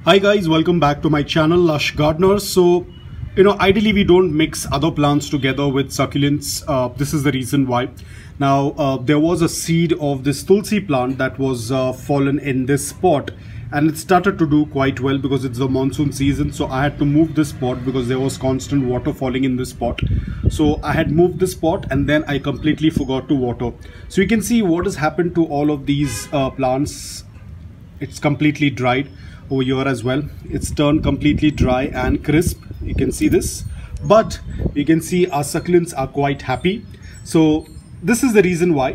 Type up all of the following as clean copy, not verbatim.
Hi guys, welcome back to my channel Lush Gardeners. So, ideally we don't mix other plants together with succulents. This is the reason why. Now, there was a seed of this tulsi plant that was fallen in this pot, and it started to do quite well because it's the monsoon season. So I had to move this pot because there was constant water falling in this pot. So I had moved this pot and then I completely forgot to water. So you can see what has happened to all of these plants. It's completely dried. Over here as well, it's turned completely dry and crisp. You can see this, but you can see our succulents are quite happy. So this is the reason why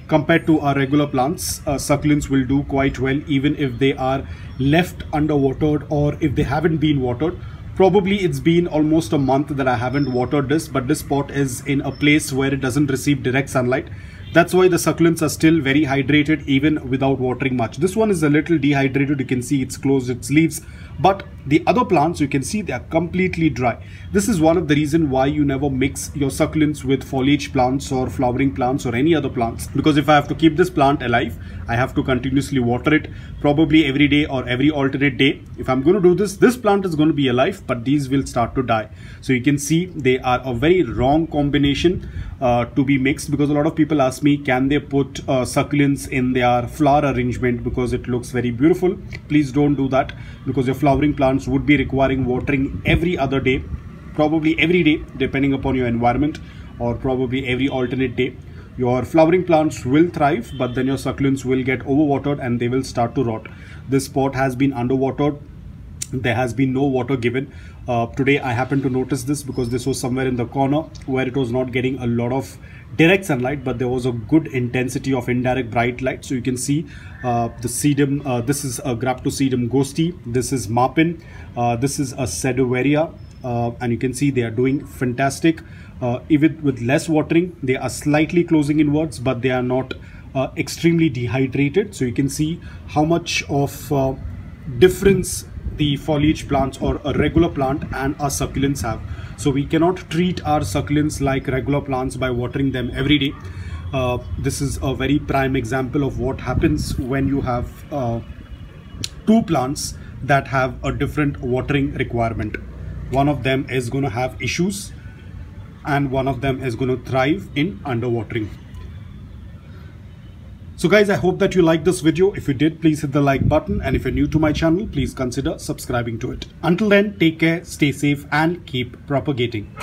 compared to our regular plants, succulents will do quite well even if they are left underwatered or if they haven't been watered. Probably it's been almost a month that I haven't watered this, but this pot is in a place where it doesn't receive direct sunlight. That's why the succulents are still very hydrated even without watering much. This one is a little dehydrated. You can see it's closed its leaves, but the other plants, you can see they are completely dry. This is one of the reasons why you never mix your succulents with foliage plants or flowering plants or any other plants, because if I have to keep this plant alive, I have to continuously water it probably every day or every alternate day. If I'm going to do this plant is going to be alive, but these will start to die. So you can see they are a very wrong combination to be mixed, because a lot of people ask me, can they put succulents in their flower arrangement because it looks very beautiful? Please don't do that, because your flowering plants would be requiring watering every other day, probably every day depending upon your environment, or probably every alternate day. Your flowering plants will thrive, but then your succulents will get overwatered and they will start to rot. This pot has been underwatered. There has been no water given. Today I happened to notice this because this was somewhere in the corner where it was not getting a lot of direct sunlight, but there was a good intensity of indirect bright light. So you can see the sedum, this is a Graptosedum ghostii, this is Marpin, this is a Sedoveria, and you can see they are doing fantastic. Even with less watering, they are slightly closing inwards, but they are not extremely dehydrated. So you can see how much of difference the foliage plants or a regular plant and our succulents have. So we cannot treat our succulents like regular plants by watering them every day. This is a very prime example of what happens when you have two plants that have a different watering requirement. One of them is going to have issues and one of them is going to thrive in underwatering. So guys, I hope that you liked this video. If you did, please hit the like button, and if you're new to my channel, please consider subscribing to it. Until then, take care, stay safe and keep propagating.